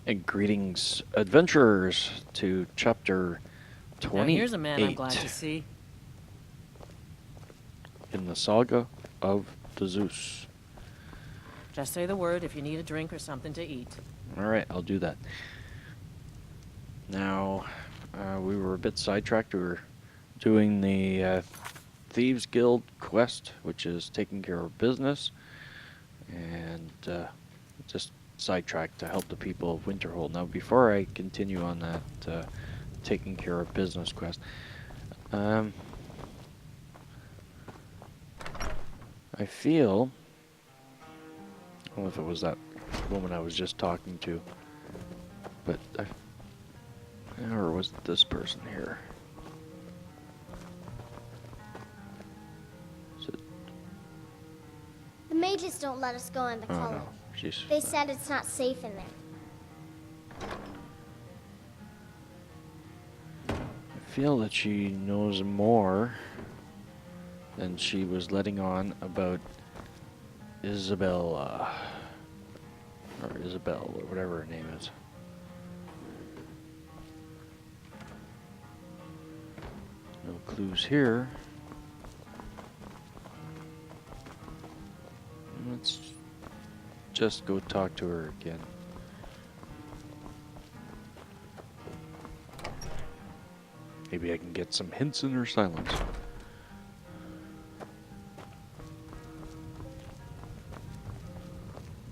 And greetings, adventurers, to chapter Now 28 here's a man I'm glad to see. in the Saga of Thezeus. Just say the word if you need a drink or something to eat. Alright, I'll do that. Now, we were a bit sidetracked. We were doing the Thieves Guild quest, which is taking care of business, and just sidetracked to help the people of Winterhold. Now, before I continue on that taking care of business quest, I feel, I don't know if it was that woman I was just talking to, but or was it this person here? The mages don't let us go in the college. No, she's. They said it's not safe in there. I feel that she knows more than she was letting on about Isabella, or Isabel, or whatever her name is. No clues here. Let's just go talk to her again. Maybe I can get some hints in her silence.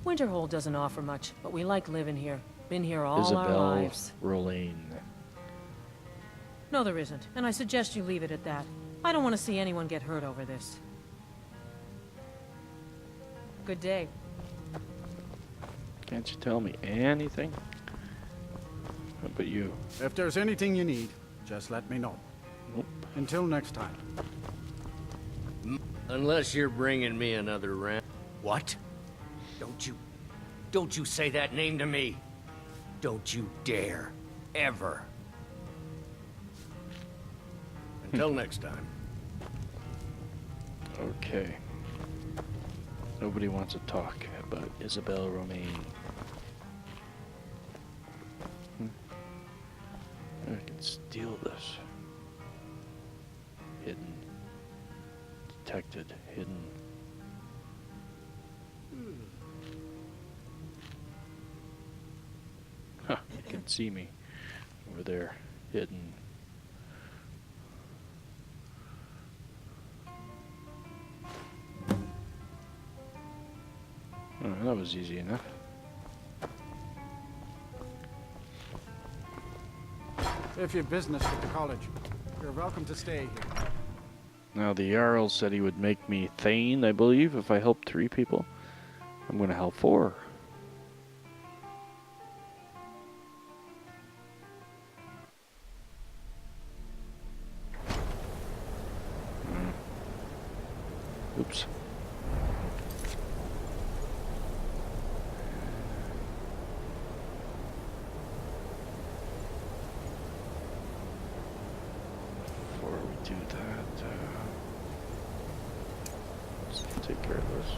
Winterhold doesn't offer much, but we like living here. Been here all our Isabel lives. Rolane. No, there isn't, and I suggest you leave it at that. I don't want to see anyone get hurt over this. Good day. Can't you tell me anything? How about you? If there's anything you need, just let me know. Nope. Until next time. Unless you're bringing me another round. What? Don't you say that name to me. Don't you dare. Ever. Until next time. Okay. Nobody wants to talk about Isabel Romaine. I can steal this. Hidden. Detected. Hidden. Huh, you can see me over there. Hidden. Oh, that was easy enough. If you've business with the college, you're welcome to stay here. Now the Jarl said he would make me Thane, I believe, if I helped 3 people. I'm gonna help 4. Oops. Before we do that, let's take care of this.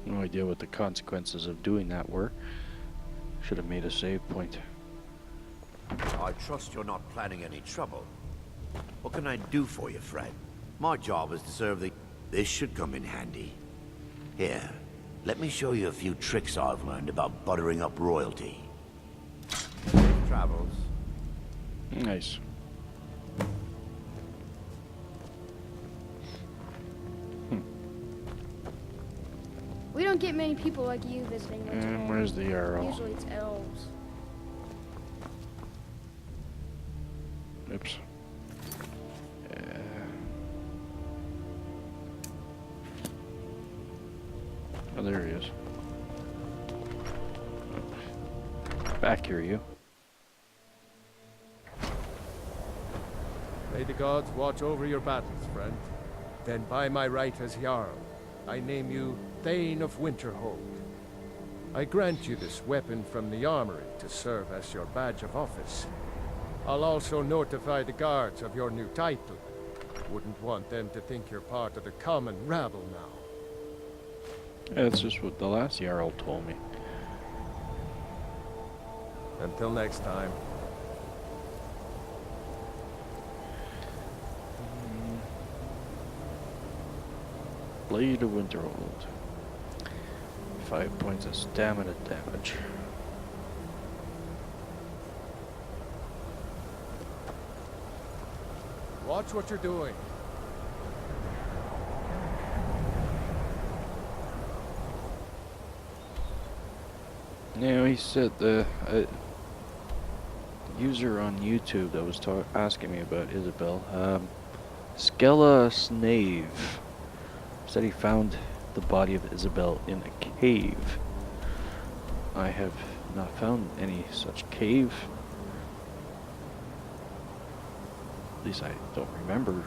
No idea what the consequences of doing that were. Should have made a save point. I trust you're not planning any trouble. What can I do for you, friend? My job is to serve the... This should come in handy. Here, let me show you a few tricks I've learned about buttering up royalty. Safe travels. Nice. We don't get many people like you visiting And Winterhold. where's the Jarl? Usually it's elves. Oops. Oh, there he is. Back here, you. May the gods watch over your battles, friend. Then by my right as Jarl, I name you Thane of Winterhold. I grant you this weapon from the armory to serve as your badge of office. I'll also notify the guards of your new title. Wouldn't want them to think you're part of the common rabble now. That's just what the last Jarl told me. Until next time. Blade of Winterhold. 5 points of stamina damage. Watch what you're doing. Now he said the user on YouTube that was asking me about Isabel, Skella Snave, said he found the body of Isabel in a cave. I have not found any such cave. At least I don't remember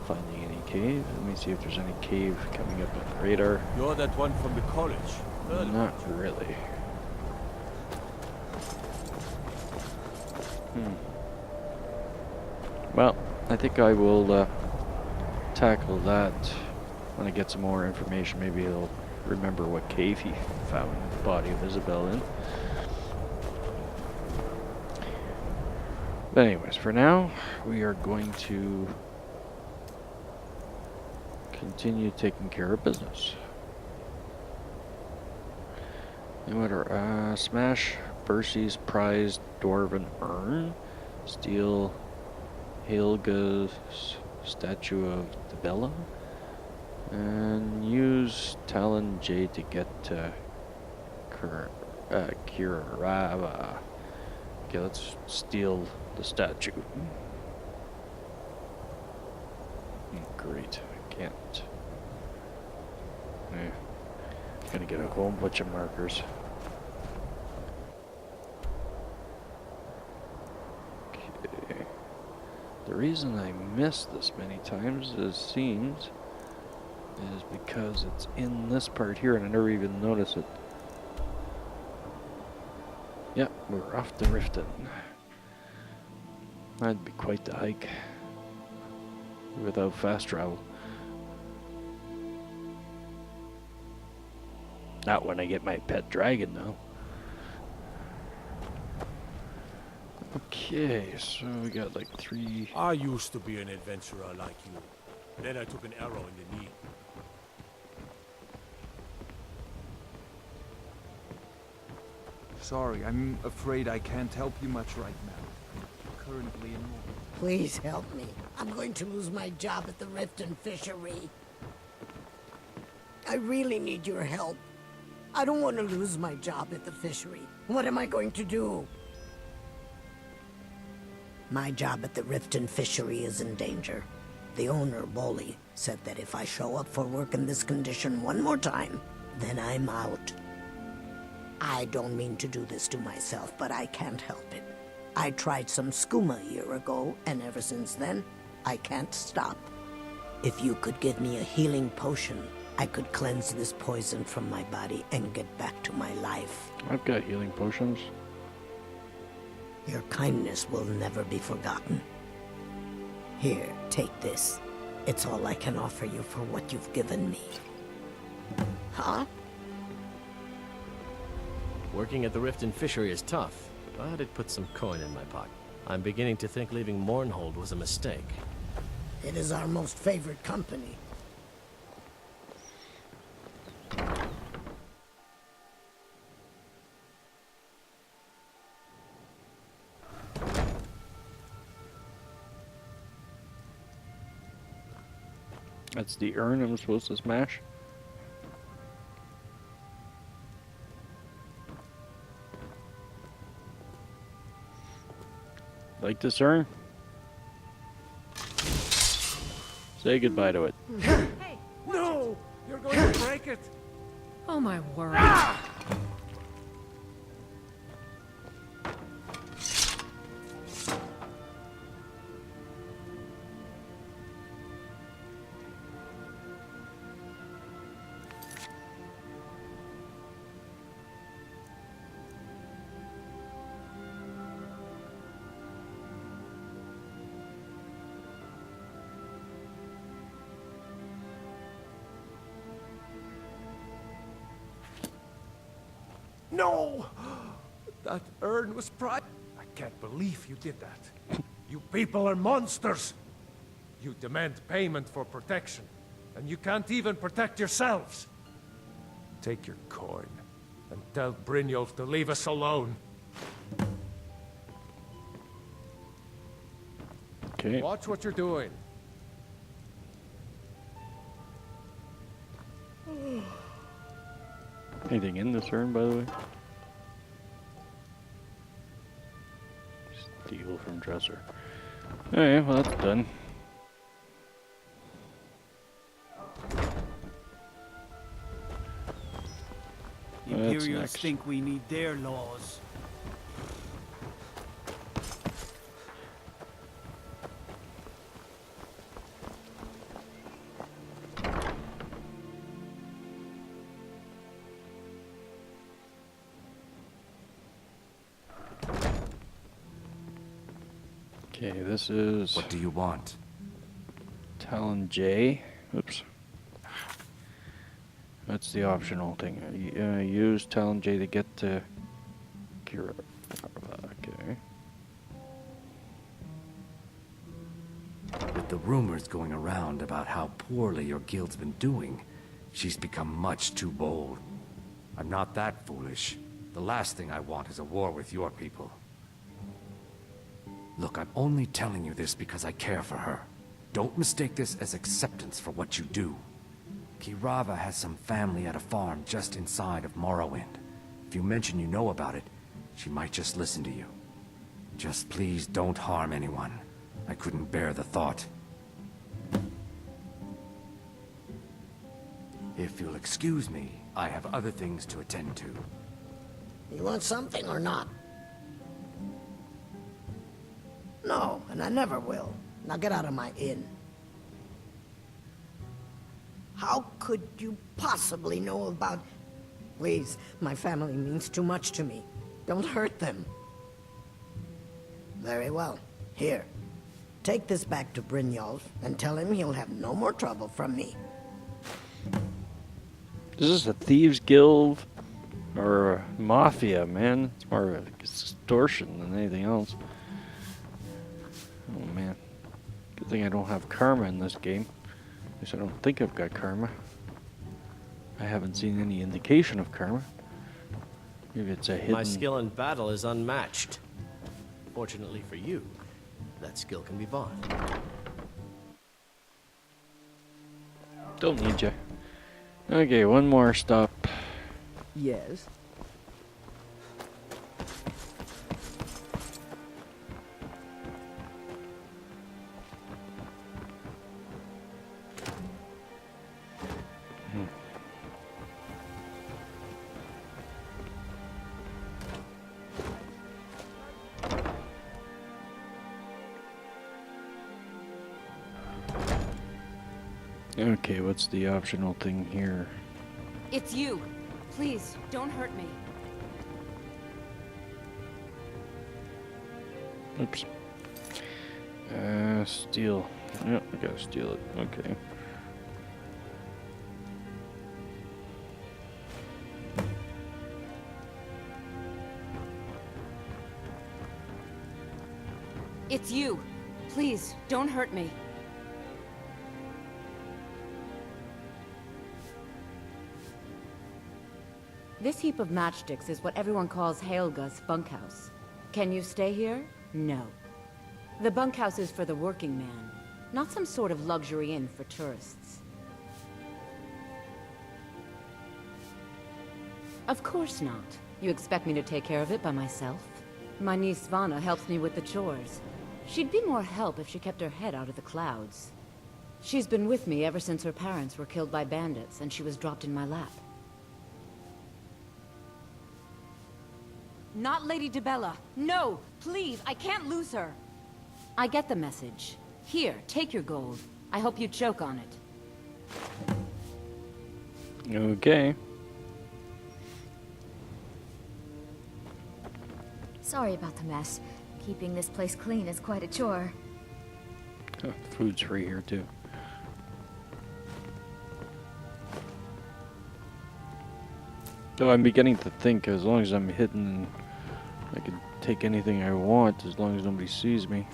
finding any cave. Let me see if there's any cave coming up on the radar. You're that one from the college. Not really. Well, I think I will tackle that when I get some more information. Maybe he'll remember what cave he found the body of Isabel in. But anyways, for now, we are going to continue taking care of business. And what are, smash Bercy's prized dwarven urn, steal Helga's statue of the Bella, and use Talon Jade to get Kirava. Okay, let's steal the statue. Great, I can't. Yeah. Gonna get a whole bunch of markers. Okay. The reason I missed this many times, it seems, is because it's in this part here and I never even noticed it. Yep, we're off to Riften. That'd be quite the hike without fast travel. Not when I get my pet dragon, though. Okay, so we got like 3. I used to be an adventurer like you. Then I took an arrow in the knee. Sorry, I'm afraid I can't help you much right now. I'm currently in war. Please help me. I'm going to lose my job at the Riften Fishery. I really need your help. I don't want to lose my job at the fishery. What am I going to do? My job at the Riften Fishery is in danger. The owner, Bolly, said that if I show up for work in this condition one more time, then I'm out. I don't mean to do this to myself, but I can't help it. I tried some skooma a year ago, and ever since then, I can't stop. If you could give me a healing potion, I could cleanse this poison from my body and get back to my life. I've got healing potions. Your kindness will never be forgotten. Here, take this. It's all I can offer you for what you've given me. Huh? Working at the Riften Fishery is tough, but it put some coin in my pocket. I'm beginning to think leaving Mournhold was a mistake. It is our most favored company. That's the urn I'm supposed to smash. Like this urn? Say goodbye to it. Hey! No! You're going to break it! Oh my word. No! That urn was I can't believe you did that. You people are monsters! You demand payment for protection, and you can't even protect yourselves. Take your coin, and tell Brynjolf to leave us alone. Okay. Watch what you're doing. Anything in this urn, by the way? Steal from dresser. Alright, well that's done. The Well, that's Imperials next. think we need their laws. Okay, this is What do you want? Talon J. Oops. That's the optional thing. Use Talon J to get to Kira. Okay. With the rumors going around about how poorly your guild's been doing, she's become much too bold. I'm not that foolish. The last thing I want is a war with your people. Look, I'm only telling you this because I care for her. Don't mistake this as acceptance for what you do. Kirava has some family at a farm just inside of Morrowind. If you mention you know about it, she might just listen to you. Just please don't harm anyone. I couldn't bear the thought. If you'll excuse me, I have other things to attend to. You want something or not? No, and I never will. Now get out of my inn. How could you possibly know about... Please, my family means too much to me. Don't hurt them. Very well. Here. Take this back to Brynjolf and tell him he'll have no more trouble from me. Is this a thieves guild or a mafia, man? It's more of extortion than anything else. Oh man. Good thing I don't have karma in this game. At least I don't think I've got karma. I haven't seen any indication of karma. Maybe it's a hidden... My skill in battle is unmatched. Fortunately for you, that skill can be bought. Don't need you. Okay, one more stop. Yes. Okay, what's the optional thing here? It's you. Please, don't hurt me. Oops. Steal. Yep, I gotta steal it. Okay. It's you. Please, don't hurt me. This heap of matchsticks is what everyone calls Helga's bunkhouse. Can you stay here? No. The bunkhouse is for the working man, not some sort of luxury inn for tourists. Of course not. You expect me to take care of it by myself? My niece Svana helps me with the chores. She'd be more help if she kept her head out of the clouds. She's been with me ever since her parents were killed by bandits and she was dropped in my lap. Not Lady Dibella. No! Please, I can't lose her! I get the message. Here, take your gold. I hope you choke on it. Okay. Sorry about the mess. Keeping this place clean is quite a chore. Oh, food's free here too. Though I'm beginning to think as long as I'm hidden, I can take anything I want as long as nobody sees me.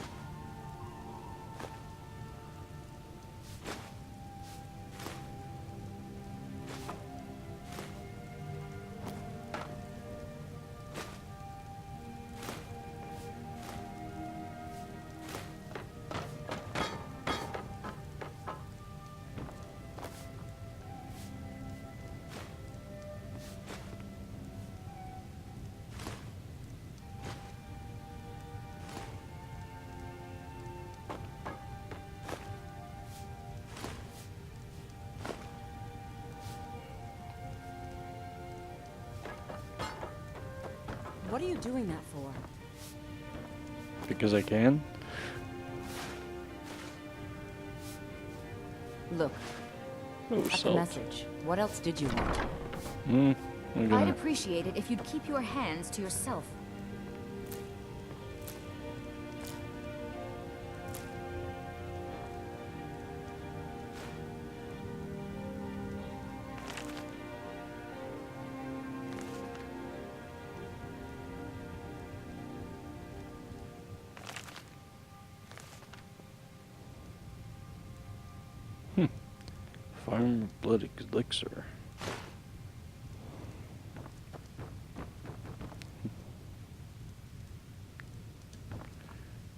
What are you doing that for? Because I can? Look, Oh, got the salt. message. What else did you want? I'm I'd gonna... appreciate it if you'd keep your hands to yourself. Farm blood elixir.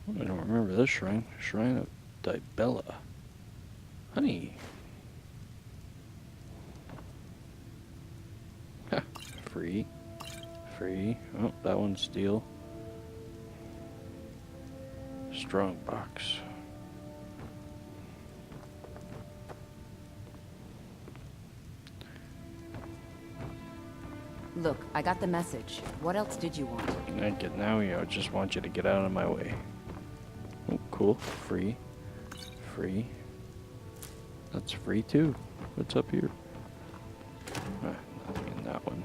I don't remember this shrine. Shrine of Dibella. Honey. Ha. Free. Free. Oh, that one's steel. Strong box. Look, I got the message. What else did you want? Now, I just want you to get out of my way. Oh, cool. Free. Free. That's free too. What's up here? Ah, nothing in that one.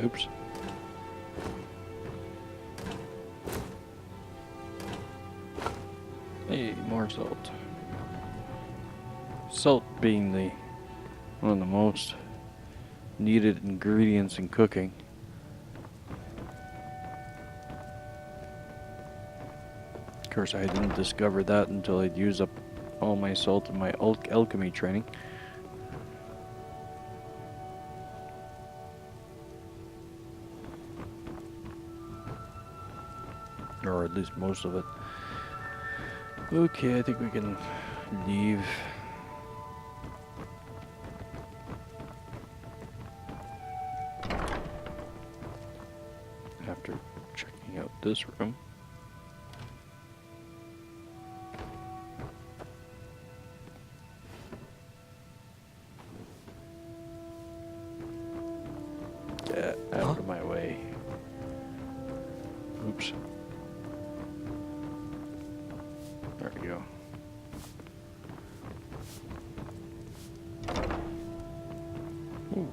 Oops. Hey, more salt. Salt being one of the most needed ingredients in cooking. Of course, I didn't discover that until I'd used up all my salt in my alchemy training. Or at least most of it. Okay, I think we can leave. After checking out this room. Get out of my way. Oops. There we go. Ooh.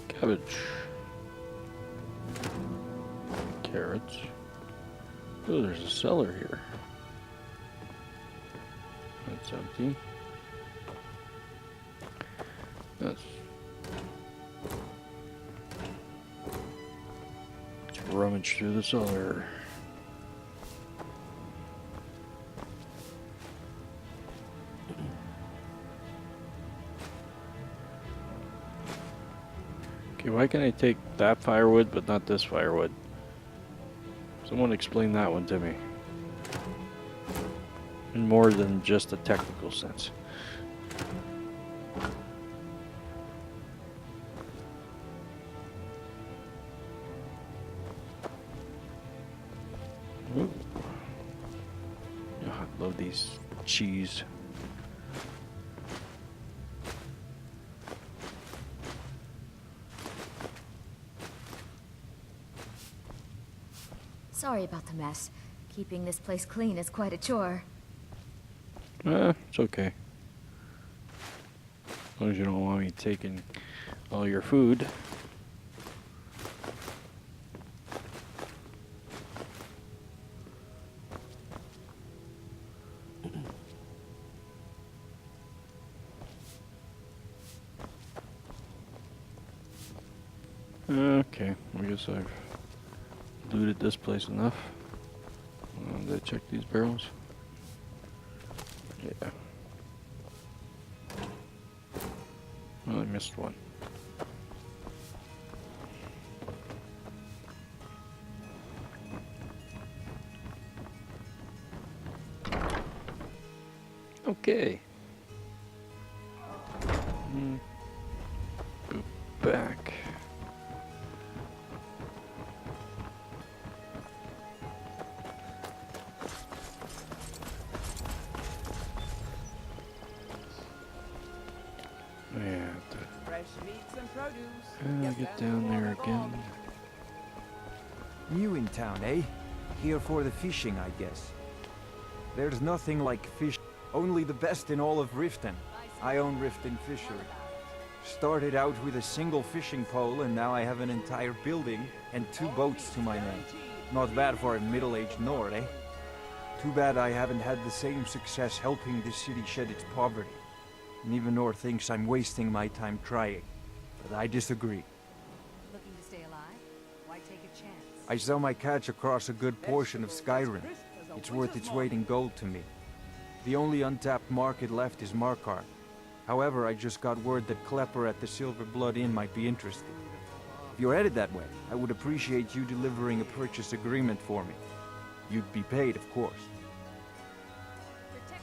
Cabbage. Carrots. Oh, there's a cellar here. That's empty. Let's rummage through the cellar. Okay, why can I take that firewood but not this firewood? Someone explain that one to me. In more than just a technical sense. Ooh. Oh, I love these cheese. Sorry about the mess. Keeping this place clean is quite a chore. It's okay. As long as you don't want me taking all your food. Okay, I guess I've looted this place enough. Did I check these barrels? Yeah. Well, I missed one. Okay. Go back. Fresh meats and produce. Get down there again. New in town, eh? Here for the fishing, I guess. There's nothing like fish. Only the best in all of Riften. I own Riften Fishery. Started out with a single fishing pole, and now I have an entire building and 2 boats to my name. Not bad for a middle-aged Nord, eh? Too bad I haven't had the same success helping this city shed its poverty. Nivenor thinks I'm wasting my time trying, but I disagree. Looking to stay alive? Why take a chance? I sell my catch across a good portion of Skyrim. It's worth its weight in gold to me. The only untapped market left is Markarth. However, I just got word that Klepper at the Silver Blood Inn might be interested. If you're headed that way, I would appreciate you delivering a purchase agreement for me. You'd be paid, of course.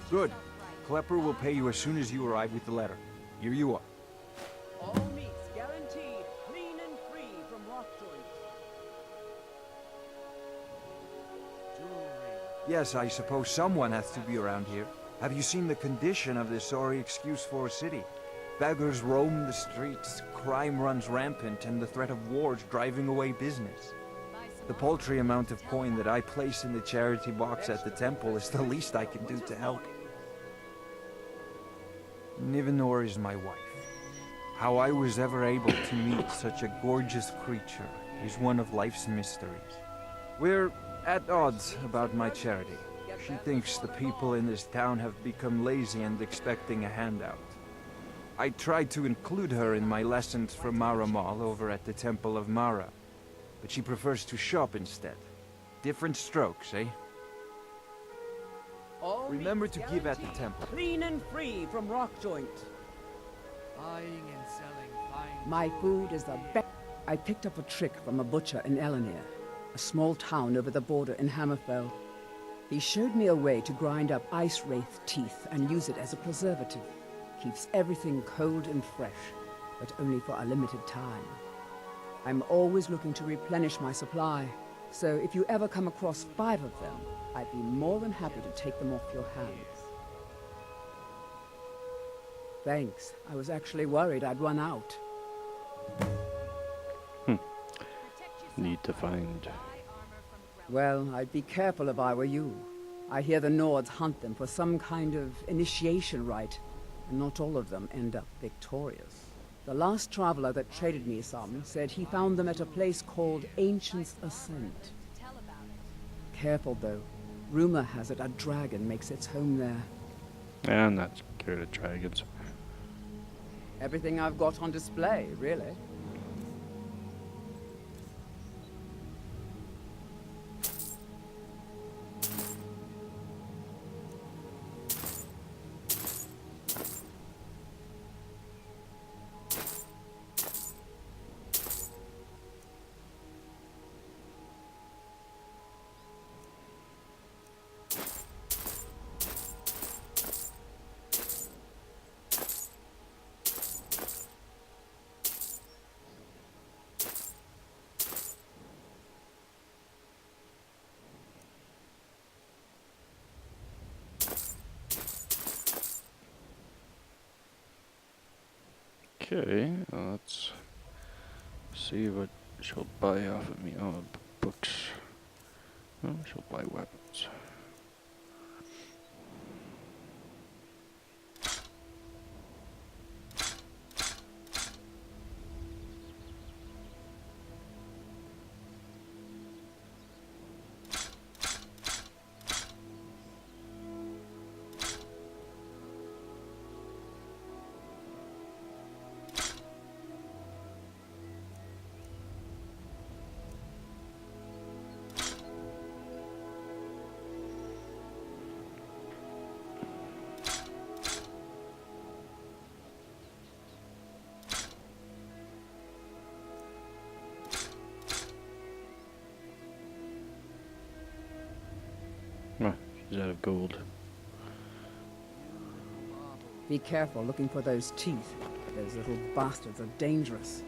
Good. Klepper will pay you as soon as you arrive with the letter. Here you are. All meats guaranteed, clean and free from rock joints. Yes, I suppose someone has to be around here. Have you seen the condition of this sorry excuse for a city? Beggars roam the streets, crime runs rampant, and the threat of war is driving away business. The paltry amount of coin that I place in the charity box at the temple is the least I can do to help. Nivenor is my wife. How I was ever able to meet such a gorgeous creature is one of life's mysteries. We're at odds about my charity. She thinks the people in this town have become lazy and expecting a handout. I tried to include her in my lessons from Maramal over at the Temple of Mara, but she prefers to shop instead. Different strokes, eh? All Remember meats to give at the guaranteed, temple. clean and free from rock joint. Buying and selling fine. My food is the best. I picked up a trick from a butcher in Elenir, a small town over the border in Hammerfell. He showed me a way to grind up ice wraith teeth and use it as a preservative. Keeps everything cold and fresh, but only for a limited time. I'm always looking to replenish my supply, so if you ever come across 5 of them, I'd be more than happy to take them off your hands. Thanks. I was actually worried I'd run out. Need to find... Well, I'd be careful if I were you. I hear the Nords hunt them for some kind of initiation rite, and not all of them end up victorious. The last traveler that traded me some said he found them at a place called Ancient's Ascent. Careful, though. Rumor has it a dragon makes its home there. I'm not scared of dragons. Everything I've got on display, really. Okay, let's see what she'll buy off of me. Oh, books. Oh, she'll buy weapons. is out of gold. Be careful looking for those teeth. Those little bastards are dangerous.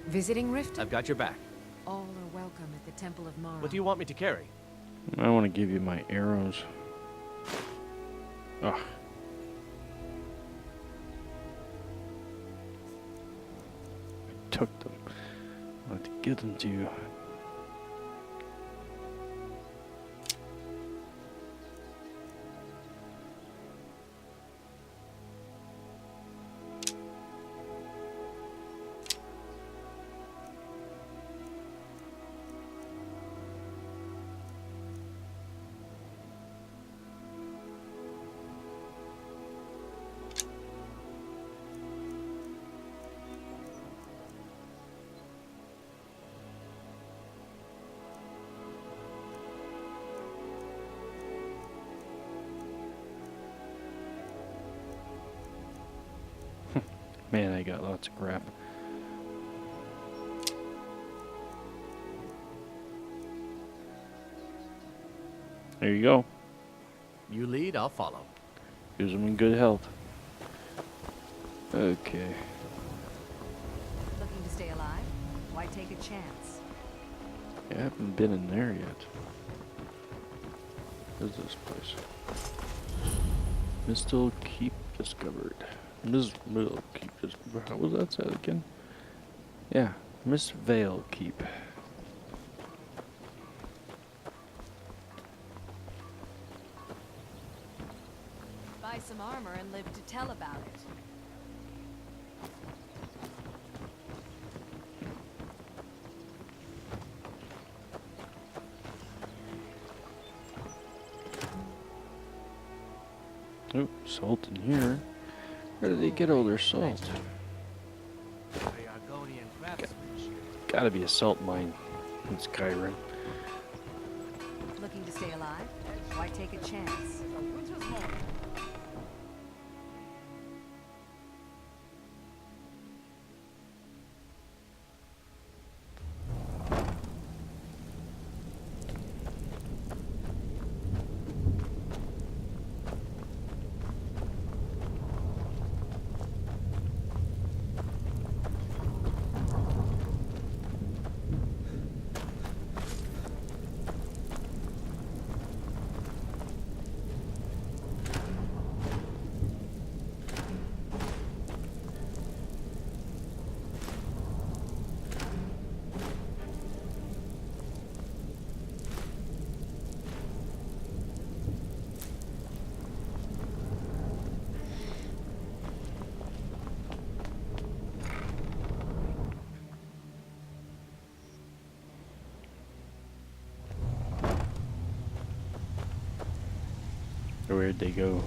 Visiting Rift? I've got your back. All are welcome at the Temple of Mara. What do you want me to carry? I want to give you my arrows. Ah. I took them. I wanted to give them to you. Man, I got lots of crap. There you go. You lead, I'll follow. Use them in good health. Okay. Looking to stay alive? Why take a chance? I haven't been in there yet. What is this place? Mistle Keep discovered. Mistle Keep discovered. How was that said again? Yeah, Miss Vale Keep. Buy some armor and live to tell about it. Oh, salt in here. Where did they get all their salt? Gotta be a salt mine in Skyrim. Looking to stay alive? Why take a chance? Where'd they go?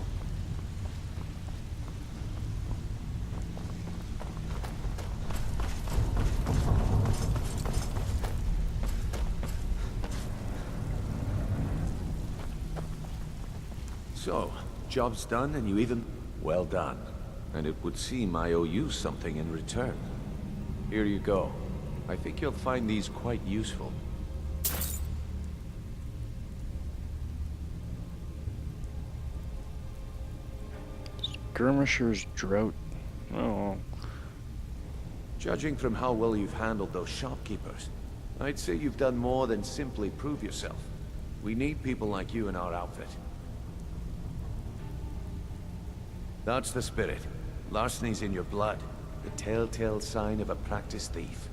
So, job's done and you even... Well done. And it would seem I owe you something in return. Here you go. I think you'll find these quite useful. Skirmisher's Drought. Oh. Judging from how well you've handled those shopkeepers, I'd say you've done more than simply prove yourself. We need people like you in our outfit. That's the spirit. Larceny's in your blood. The telltale sign of a practiced thief.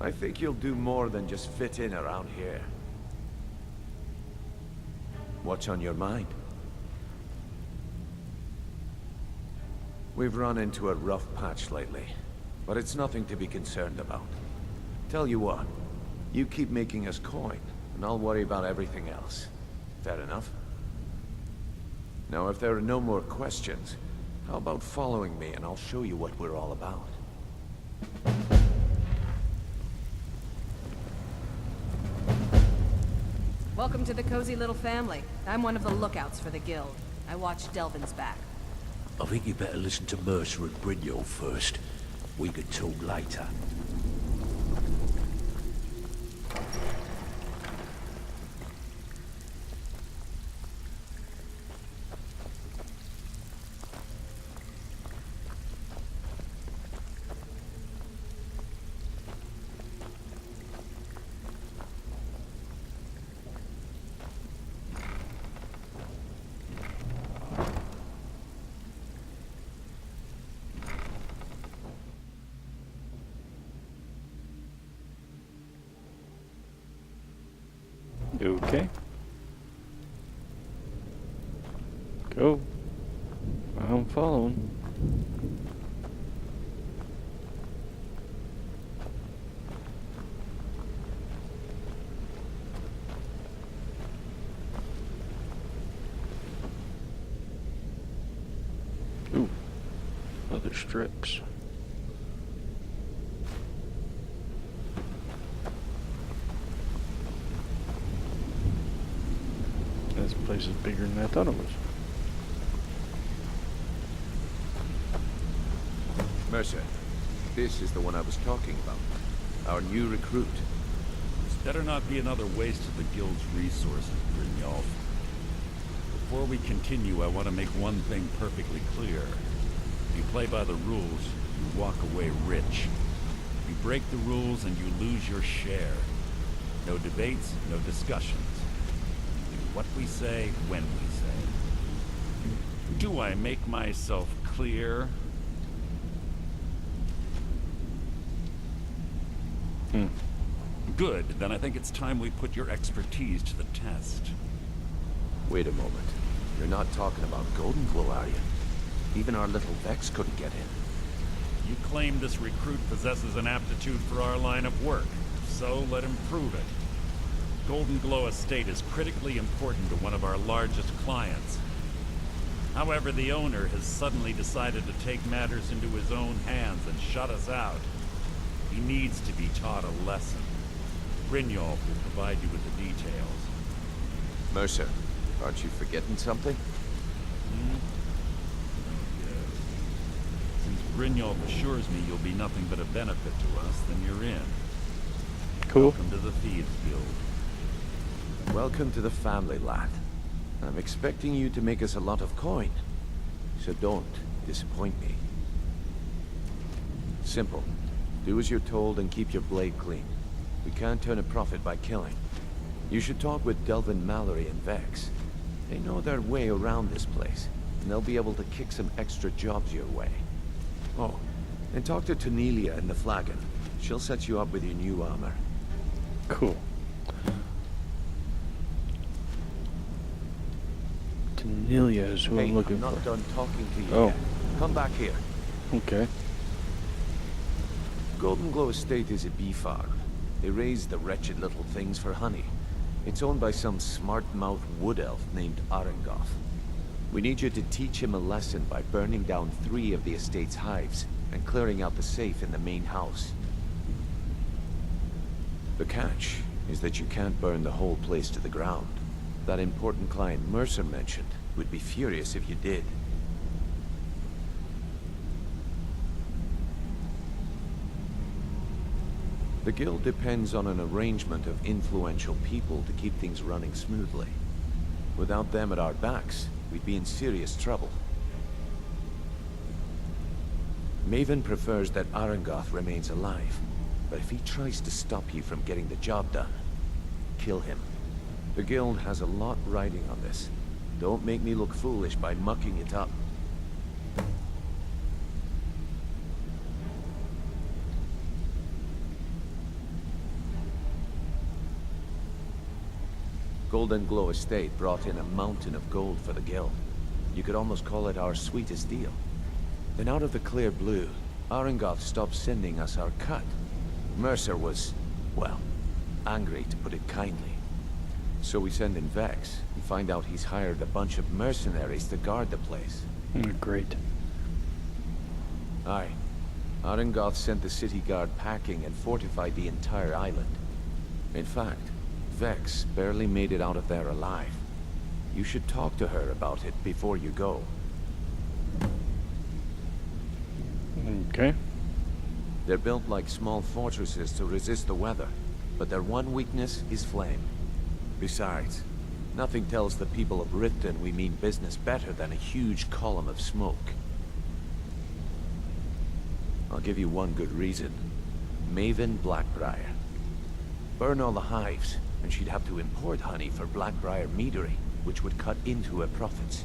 I think you'll do more than just fit in around here. What's on your mind? We've run into a rough patch lately, but it's nothing to be concerned about. Tell you what, you keep making us coin, and I'll worry about everything else. Fair enough? Now, if there are no more questions, how about following me and I'll show you what we're all about? Welcome to the cozy little family. I'm one of the lookouts for the guild. I watch Delvin's back. I think you better listen to Mercer and Brynjolf first. We could talk later. Okay. Go. I'm following. Ooh. Other strips. This place is bigger than I thought it was. Mercer, this is the one I was talking about. Our new recruit. This better not be another waste of the guild's resources, Brynjolf. Before we continue, I want to make one thing perfectly clear. If you play by the rules, you walk away rich. You break the rules and you lose your share. No debates, no discussions. We do what we say, when we say. Do I make myself clear? Good, then I think it's time we put your expertise to the test. Wait a moment. You're not talking about Golden Glow, are you? Even our little Vex couldn't get in. You claim this recruit possesses an aptitude for our line of work, so let him prove it. Golden Glow Estate is critically important to one of our largest clients. However, the owner has suddenly decided to take matters into his own hands and shut us out. He needs to be taught a lesson. Brynjolf will provide you with the details. Mercer, aren't you forgetting something? Since Brynjolf assures me you'll be nothing but a benefit to us, then you're in. Cool. Welcome to the Thieves Guild. Welcome to the family, lad. I'm expecting you to make us a lot of coin. So don't disappoint me. Simple. Do as you're told and keep your blade clean. We can't turn a profit by killing. You should talk with Delvin Mallory and Vex. They know their way around this place, and they'll be able to kick some extra jobs your way. Oh, and talk to Tanelia in the Flagon. She'll set you up with your new armor. Cool. Tanelia is who I'm looking I'm not for. done talking to you Oh. yet. Come back here. Okay. Golden Glow Estate is a bee farm. They raise the wretched little things for honey. It's owned by some smart-mouthed wood elf named Arengoth. We need you to teach him a lesson by burning down 3 of the estate's hives and clearing out the safe in the main house. The catch is that you can't burn the whole place to the ground. That important client Mercer mentioned would be furious if you did. The guild depends on an arrangement of influential people to keep things running smoothly. Without them at our backs, we'd be in serious trouble. Maven prefers that Arengoth remains alive, but if he tries to stop you from getting the job done, kill him. The guild has a lot riding on this. Don't make me look foolish by mucking it up. Golden Glow Estate brought in a mountain of gold for the guild. You could almost call it our sweetest deal. Then out of the clear blue, Arengoth stopped sending us our cut. Mercer was, well, angry to put it kindly. So we send in Vex and find out he's hired a bunch of mercenaries to guard the place. Great. Aye. Arengoth sent the city guard packing and fortified the entire island. In fact, Vex barely made it out of there alive. You should talk to her about it before you go. Okay. They're built like small fortresses to resist the weather, but their one weakness is flame. Besides, nothing tells the people of Riften we mean business better than a huge column of smoke. I'll give you one good reason. Maven Blackbriar. Burn all the hives, and she'd have to import honey for Blackbriar meadery, which would cut into her profits.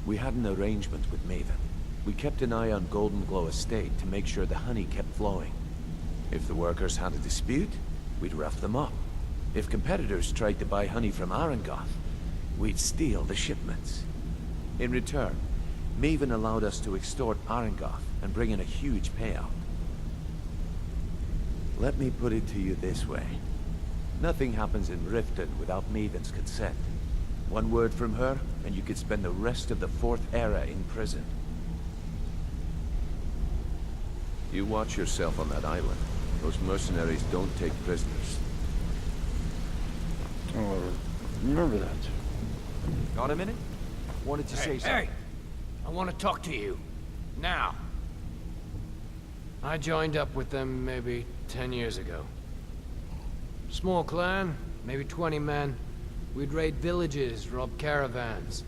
We had an arrangement with Maven. We kept an eye on Golden Glow Estate to make sure the honey kept flowing. If the workers had a dispute, we'd rough them up. If competitors tried to buy honey from Arangoth, we'd steal the shipments. In return, Maven allowed us to extort Arangoth and bring in a huge payout. Let me put it to you this way. Nothing happens in Riften without Maven's consent. One word from her, and you could spend the rest of the Fourth Era in prison. You watch yourself on that island. Those mercenaries don't take prisoners. Oh, remember that. Got a minute? Wanted to say something. Hey! I want to talk to you. Now. I joined up with them maybe 10 years ago. Small clan, maybe 20 men. We'd raid villages, rob caravans.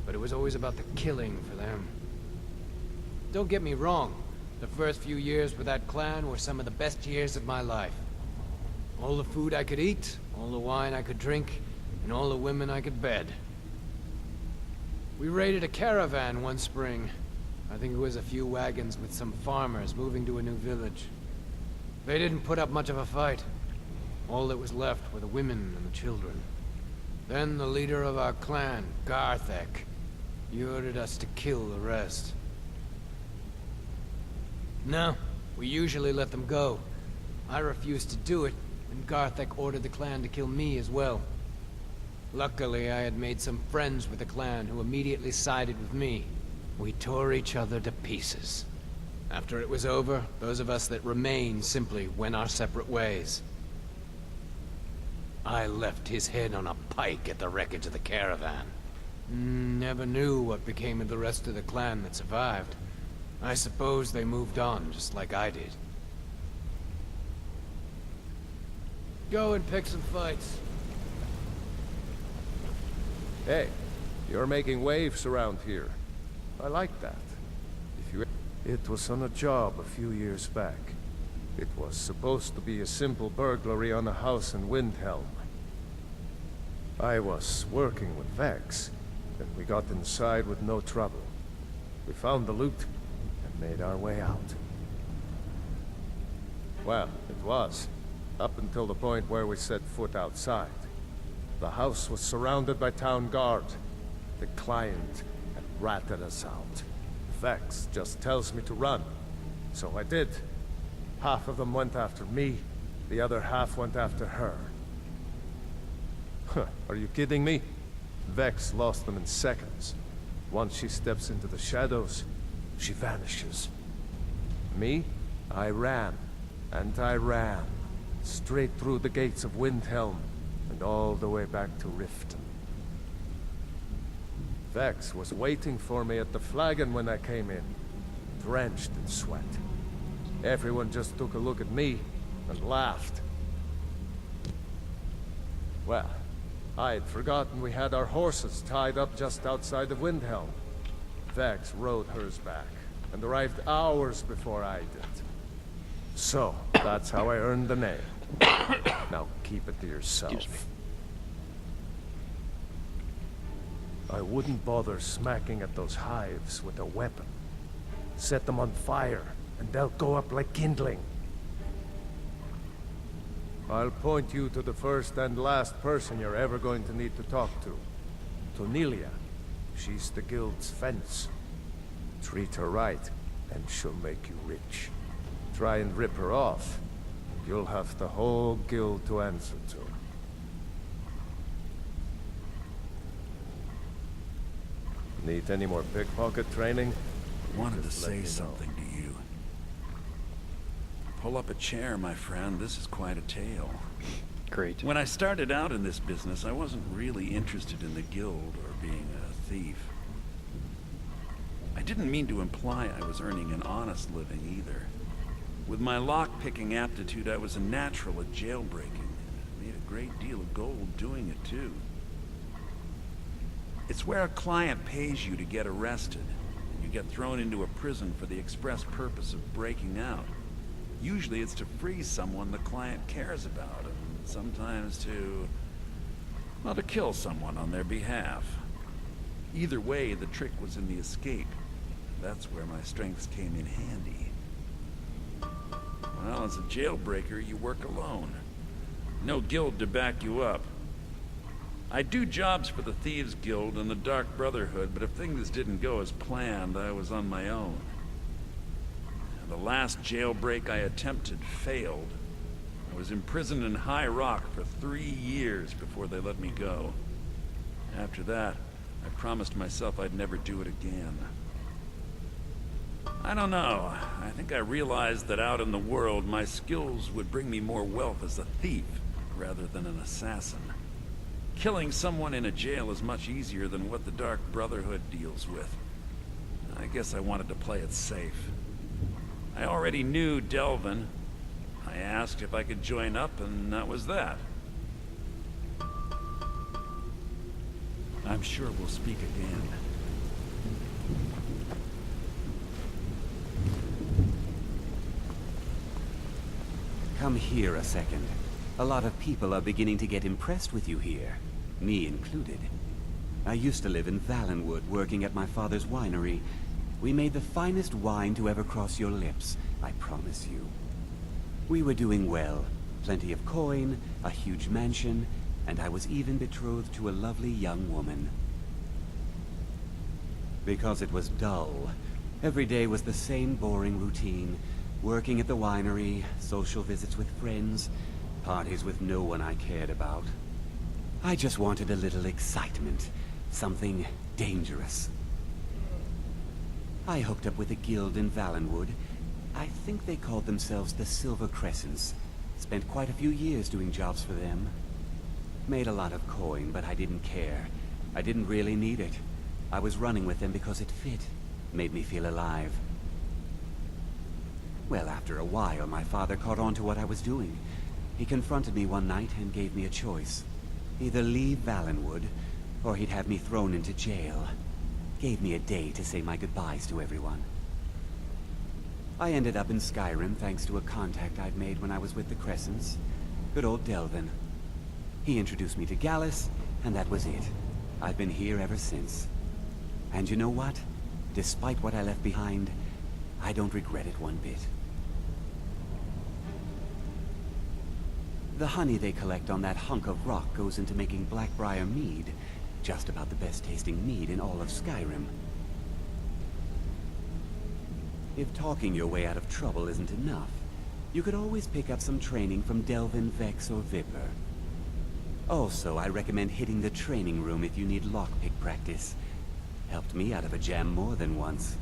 But it was always about the killing for them. Don't get me wrong. The first few years with that clan were some of the best years of my life. All the food I could eat, all the wine I could drink, and all the women I could bed. We raided a caravan one spring. I think it was a few wagons with some farmers moving to a new village. They didn't put up much of a fight. All that was left were the women and the children. Then the leader of our clan, Garthek, he ordered us to kill the rest. No, we usually let them go. I refused to do it, and Garthek ordered the clan to kill me as well. Luckily, I had made some friends with the clan who immediately sided with me. We tore each other to pieces. After it was over, those of us that remained simply went our separate ways. I left his head on a pike at the wreckage of the caravan. Never knew what became of the rest of the clan that survived. I suppose they moved on, just like I did. Go and pick some fights. Hey, you're making waves around here. I like that. It was on a job a few years back. It was supposed to be a simple burglary on a house in Windhelm. I was working with Vex, and we got inside with no trouble. We found the loot, and made our way out. Well, it was, up until the point where we set foot outside. The house was surrounded by town guard. The client had ratted us out. Vex just tells me to run, so I did. Half of them went after me, the other half went after her. Huh, are you kidding me? Vex lost them in seconds. Once she steps into the shadows, she vanishes. Me? I ran, and I ran, straight through the gates of Windhelm, and all the way back to Riften. Vex was waiting for me at the flagon when I came in, drenched in sweat. Everyone just took a look at me and laughed. Well, I'd forgotten we had our horses tied up just outside of Windhelm. Vex rode hers back, and arrived hours before I did. So, that's how I earned the name. Now keep it to yourself. Excuse me. I wouldn't bother smacking at those hives with a weapon. Set them on fire, and they'll go up like kindling. I'll point you to the first and last person you're ever going to need to talk to. Tonilia. She's the guild's fence. Treat her right, and she'll make you rich. Try and rip her off, you'll have the whole guild to answer to. Need any more pickpocket training? Wanted to say something to you. Pull up a chair, my friend. This is quite a tale. Great. When I started out in this business, I wasn't really interested in the guild or being a thief. I didn't mean to imply I was earning an honest living either. With my lock-picking aptitude, I was a natural at jailbreaking. Made a great deal of gold doing it, too. It's where a client pays you to get arrested. You get thrown into a prison for the express purpose of breaking out. Usually it's to free someone the client cares about, and sometimes to... well, to kill someone on their behalf. Either way, the trick was in the escape. That's where my strengths came in handy. Well, as a jailbreaker, you work alone. No guild to back you up. I do jobs for the Thieves Guild and the Dark Brotherhood, but if things didn't go as planned, I was on my own. The last jailbreak I attempted failed. I was imprisoned in High Rock for 3 years before they let me go. After that, I promised myself I'd never do it again. I don't know. I think I realized that out in the world, my skills would bring me more wealth as a thief rather than an assassin. Killing someone in a jail is much easier than what the Dark Brotherhood deals with. I guess I wanted to play it safe. I already knew Delvin. I asked if I could join up, and that was that. I'm sure we'll speak again. Come here a second. A lot of people are beginning to get impressed with you here, me included. I used to live in Valenwood, working at my father's winery. We made the finest wine to ever cross your lips, I promise you. We were doing well. Plenty of coin, a huge mansion, and I was even betrothed to a lovely young woman. Because it was dull. Every day was the same boring routine. Working at the winery, social visits with friends, parties with no one I cared about. I just wanted a little excitement. Something dangerous. I hooked up with a guild in Valenwood. I think they called themselves the Silver Crescents. Spent quite a few years doing jobs for them. Made a lot of coin, but I didn't care. I didn't really need it. I was running with them because it fit. Made me feel alive. Well, after a while, my father caught on to what I was doing. He confronted me one night and gave me a choice. Either leave Valenwood, or he'd have me thrown into jail. Gave me a day to say my goodbyes to everyone. I ended up in Skyrim thanks to a contact I'd made when I was with the Crescents. Good old Delvin. He introduced me to Gallus, and that was it. I've been here ever since. And you know what? Despite what I left behind, I don't regret it one bit. The honey they collect on that hunk of rock goes into making Blackbriar mead. Just about the best tasting mead in all of Skyrim. If talking your way out of trouble isn't enough, you could always pick up some training from Delvin, Vex, or Viper. Also, I recommend hitting the training room if you need lockpick practice. Helped me out of a jam more than once.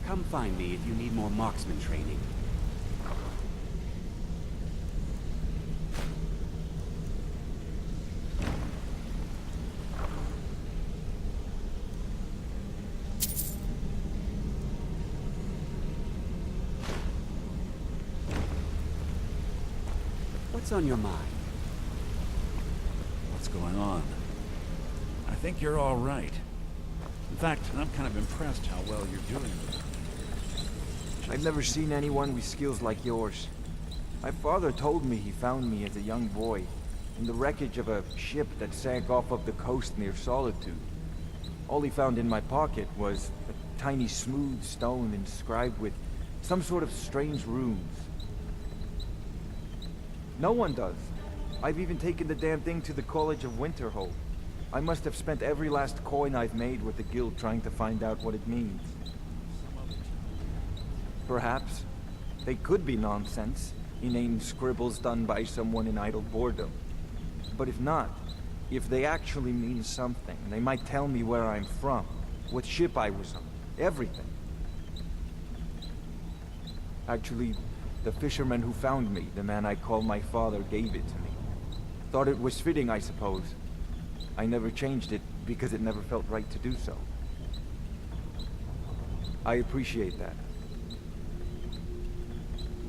Come find me if you need more marksman training. What's on your mind? What's going on? I think you're all right. In fact, I'm kind of impressed how well you're doing. I've never seen anyone with skills like yours. My father told me he found me as a young boy in the wreckage of a ship that sank off of the coast near Solitude. All he found in my pocket was a tiny smooth stone inscribed with some sort of strange runes. No one does. I've even taken the damn thing to the College of Winterhold. I must have spent every last coin I've made with the guild trying to find out what it means. Perhaps. They could be nonsense, inane scribbles done by someone in idle boredom. But if not, if they actually mean something, they might tell me where I'm from, what ship I was on, everything. Actually, the fisherman who found me, the man I call my father, gave it to me. Thought it was fitting, I suppose. I never changed it because it never felt right to do so. I appreciate that.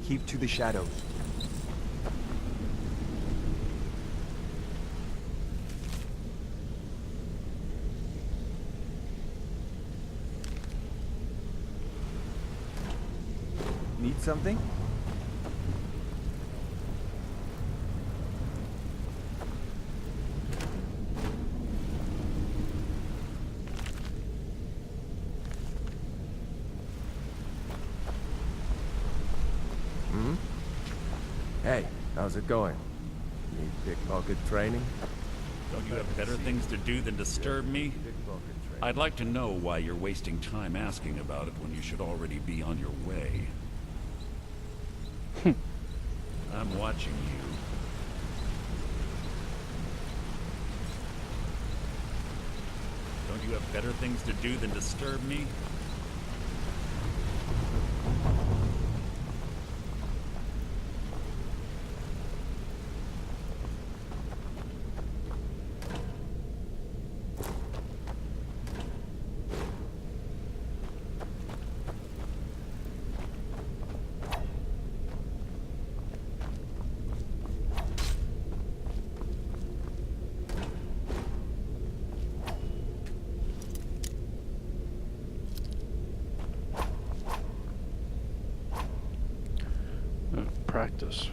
Keep to the shadows. Need something? Hey, how's it going? Need pickpocket training? Don't you have better things to do than disturb me? I'd like to know why you're wasting time asking about it when you should already be on your way. I'm watching you. Don't you have better things to do than disturb me? Practice.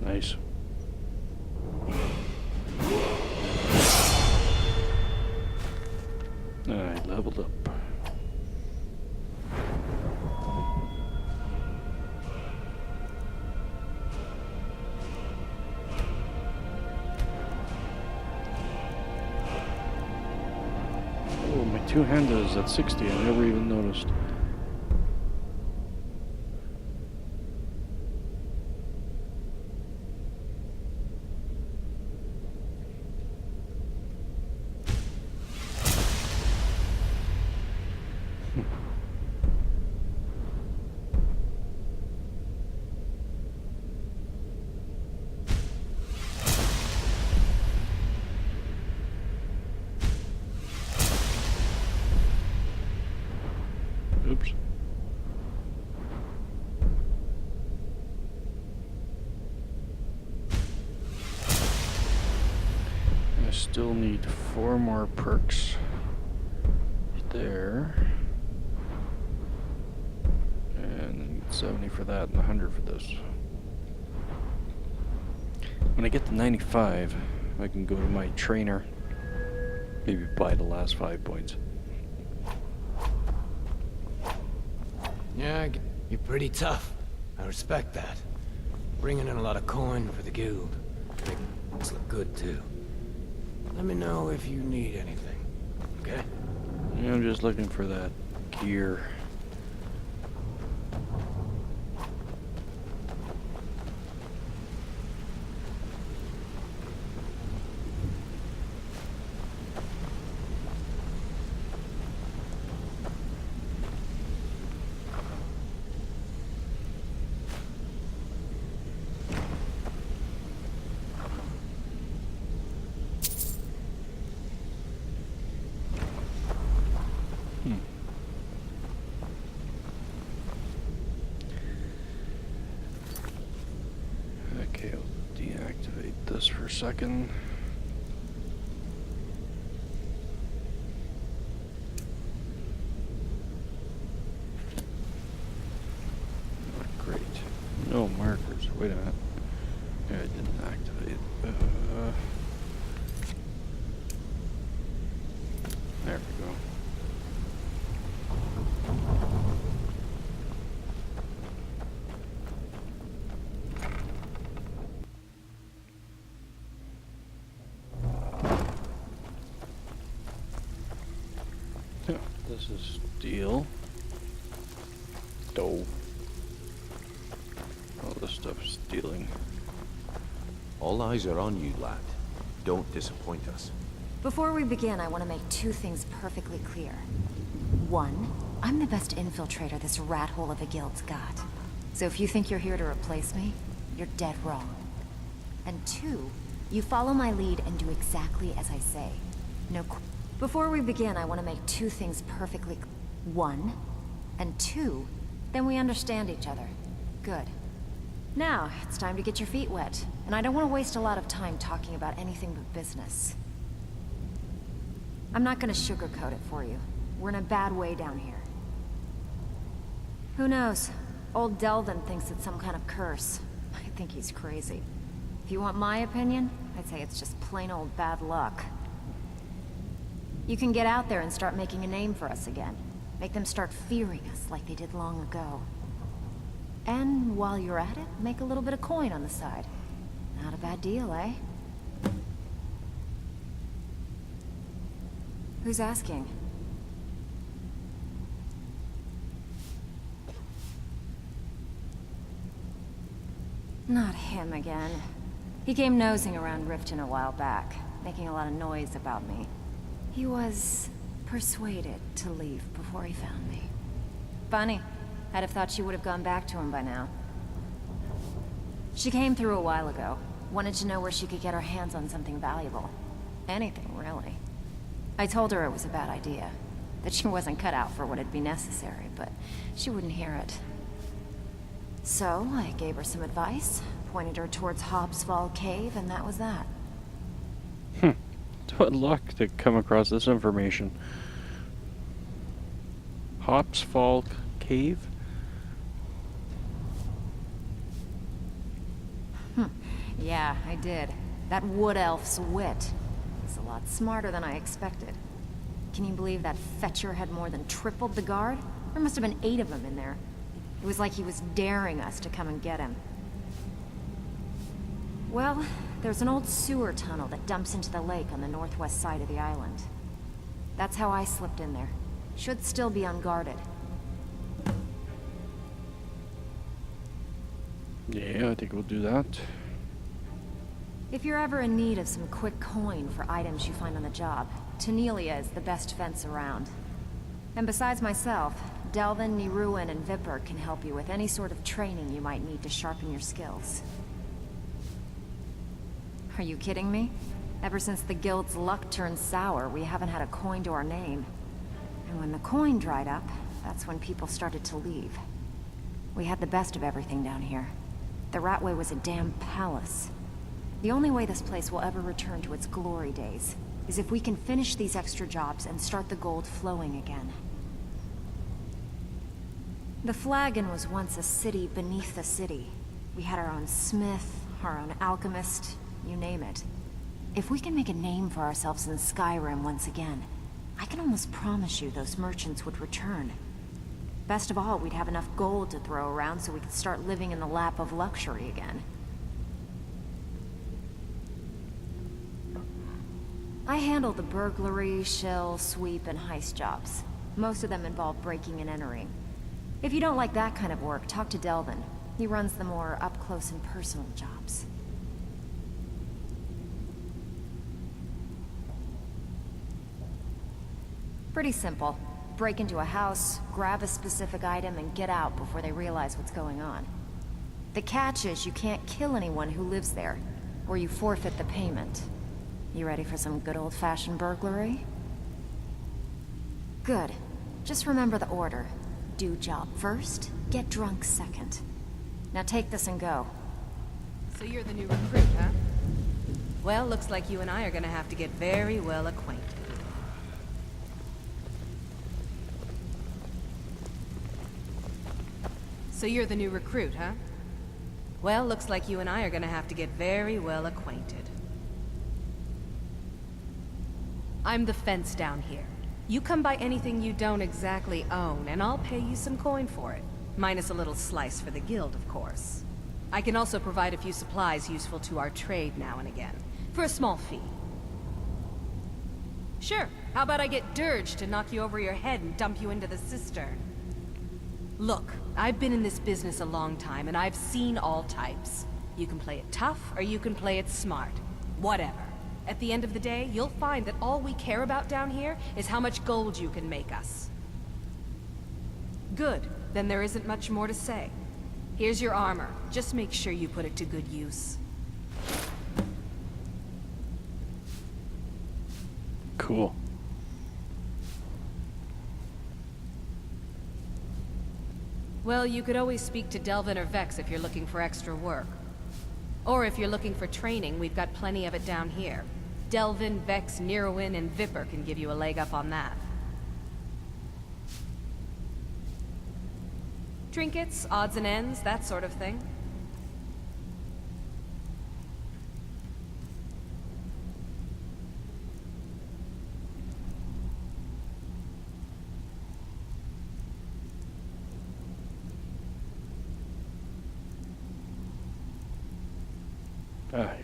Nice. I leveled up. Oh, my two-hander is at 60. I never even noticed. Oops. I still need 4 more perks there. And 70 for that and 100 for this. When I get to 95, I can go to my trainer. Maybe buy the last 5 points. Yeah, you're pretty tough. I respect that. Bringing in a lot of coin for the guild. Make us look good, too. Let me know if you need anything, okay? Yeah, I'm just looking for that gear. Okay, I'll deactivate this for a second. Oh, great. No markers. Wait a minute. Yeah, I didn't activate. There we go. Yeah, this is steel. Dough. All this stuff is stealing. All eyes are on you, lad. don't disappoint us. Before we begin, I want to make two things perfectly clear. One, I'm the best infiltrator this rat hole of a guild's got. So if you think you're here to replace me, you're dead wrong. And two, you follow my lead and do exactly as I say. Before we begin, I want to make two things perfectly one, and two, then we understand each other. Good. Now, it's time to get your feet wet, and I don't want to waste a lot of time talking about anything but business. I'm not gonna sugarcoat it for you. We're in a bad way down here. Who knows? Old Delvin thinks it's some kind of curse. I think he's crazy. If you want my opinion, I'd say it's just plain old bad luck. You can get out there and start making a name for us again. Make them start fearing us like they did long ago. And while you're at it, make a little bit of coin on the side. Not a bad deal, eh? Who's asking? Not him again. He came nosing around Riften a while back, making a lot of noise about me. He was persuaded to leave before he found me. Funny. I'd have thought she would have gone back to him by now. She came through a while ago. Wanted to know where she could get her hands on something valuable. Anything, really. I told her it was a bad idea. That she wasn't cut out for what'd be necessary, but she wouldn't hear it. So, I gave her some advice, pointed her towards Hobbsfall Cave, and that was that. What luck to come across this information. Hobbsfall Cave? Yeah, I did. That wood elf's wit. He's a lot smarter than I expected. Can you believe that fetcher had more than tripled the guard? There must have been 8 of them in there. It was like he was daring us to come and get him. Well, there's an old sewer tunnel that dumps into the lake on the northwest side of the island. That's how I slipped in there. Should still be unguarded. Yeah, I think we'll do that. If you're ever in need of some quick coin for items you find on the job, Tanelia is the best fence around. And besides myself, Delvin, Niruin, and Vipper can help you with any sort of training you might need to sharpen your skills. Are you kidding me? Ever since the guild's luck turned sour, we haven't had a coin to our name. And when the coin dried up, that's when people started to leave. We had the best of everything down here. The Ratway was a damn palace. The only way this place will ever return to its glory days is if we can finish these extra jobs and start the gold flowing again. The Flagon was once a city beneath the city. We had our own smith, our own alchemist, you name it. If we can make a name for ourselves in Skyrim once again, I can almost promise you those merchants would return. Best of all, we'd have enough gold to throw around so we could start living in the lap of luxury again. I handle the burglary, shell, sweep, and heist jobs. Most of them involve breaking and entering. If you don't like that kind of work, talk to Delvin. He runs the more up-close and personal jobs. Pretty simple. Break into a house, grab a specific item, and get out before they realize what's going on. The catch is you can't kill anyone who lives there, or you forfeit the payment. You ready for some good old-fashioned burglary? Good. Just remember the order. Do job first, get drunk second. Now take this and go. So you're the new recruit, huh? Well, looks like you and I are gonna have to get very well acquainted. So you're the new recruit, huh? Well, looks like you and I are gonna have to get very well acquainted. I'm the fence down here. You come by anything you don't exactly own, and I'll pay you some coin for it. Minus a little slice for the guild, of course. I can also provide a few supplies useful to our trade now and again, for a small fee. Sure, how about I get Dirge to knock you over your head and dump you into the cistern? Look, I've been in this business a long time, and I've seen all types. You can play it tough, or you can play it smart. Whatever. At the end of the day, you'll find that all we care about down here is how much gold you can make us. Good. Then there isn't much more to say. Here's your armor. Just make sure you put it to good use. Cool. Well, you could always speak to Delvin or Vex if you're looking for extra work. Or if you're looking for training, we've got plenty of it down here. Delvin, Vex, Neruin, and Vipper can give you a leg up on that. Trinkets, odds and ends, that sort of thing.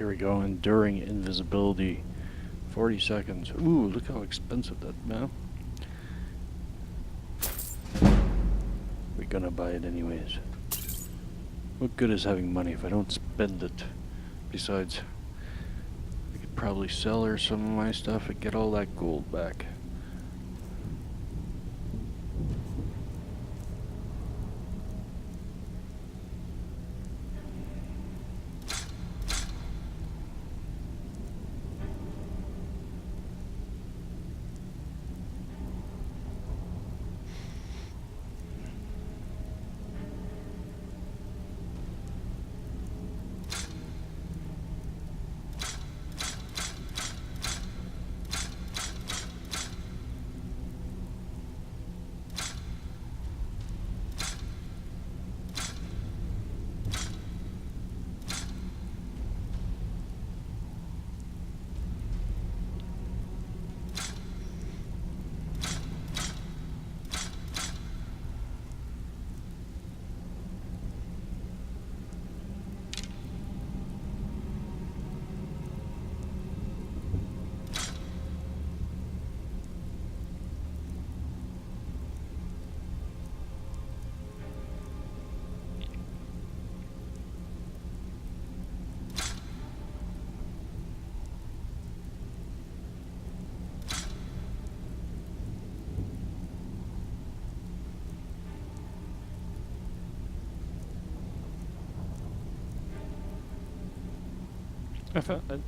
Here we go. Enduring invisibility. 40 seconds. Ooh, look how expensive that now. We're gonna buy it anyways. What good is having money if I don't spend it? Besides, I could probably sell her some of my stuff and get all that gold back. I found it.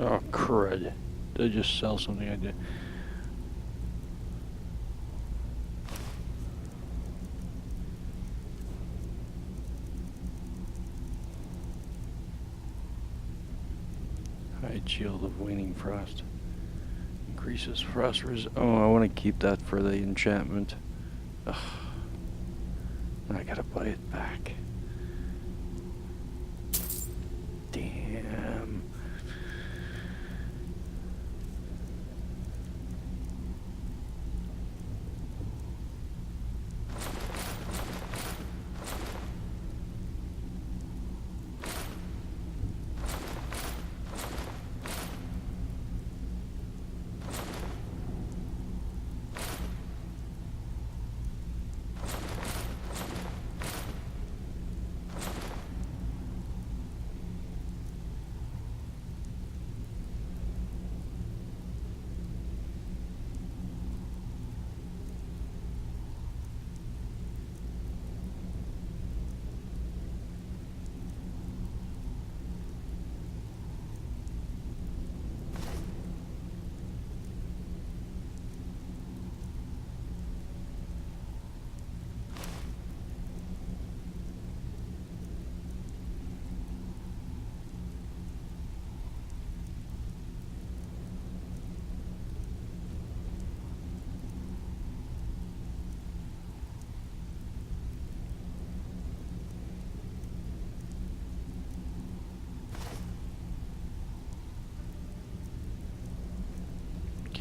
Oh, crud. Did I just sell something I did? Hide shield of waning frost. Increases frost oh, I want to keep that for the enchantment. Ugh. I gotta buy it back. Damn.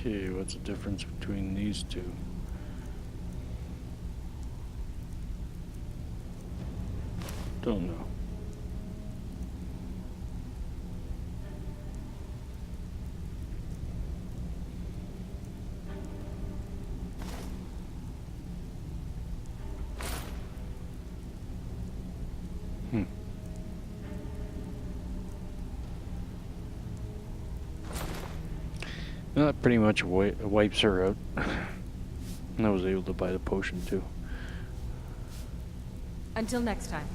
Okay, what's the difference between these two? Don't know. That pretty much wipes her out. And I was able to buy the potion too. Until next time.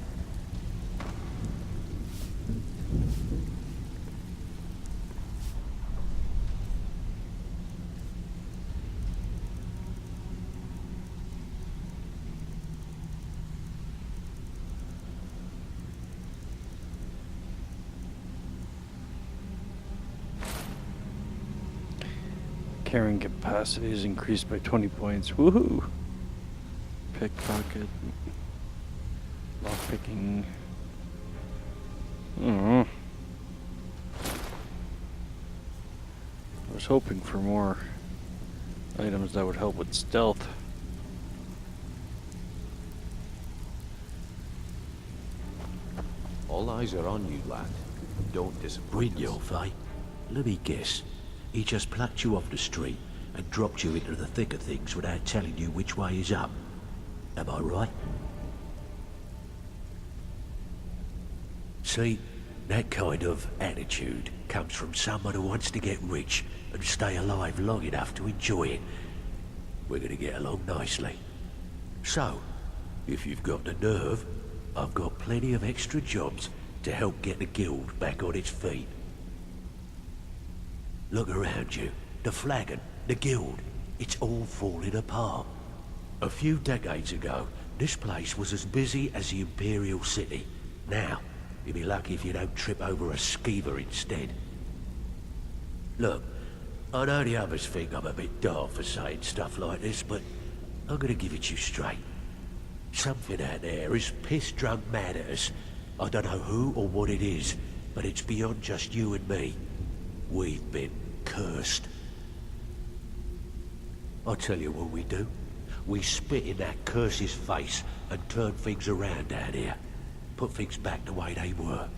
Carrying capacity is increased by 20 points. Woohoo! Pickpocket. Lockpicking. I was hoping for more items that would help with stealth. All eyes are on you, lad. Don't disappoint Brynjolf, eh? Let me guess. He just plucked you off the street and dropped you into the thick of things without telling you which way is up. Am I right? See, that kind of attitude comes from someone who wants to get rich and stay alive long enough to enjoy it. We're gonna get along nicely. So, if you've got the nerve, I've got plenty of extra jobs to help get the guild back on its feet. Look around you. The flagon, the guild, it's all falling apart. A few decades ago, this place was as busy as the Imperial City. Now, you'll be lucky if you don't trip over a skeever instead. Look, I know the others think I'm a bit daft for saying stuff like this, but I'm gonna give it to you straight. Something out there is piss-drunk mad at us. I don't know who or what it is, but it's beyond just you and me. We've been cursed. I'll tell you what we do. We spit in that curse's face and turn things around down here. Put things back the way they were.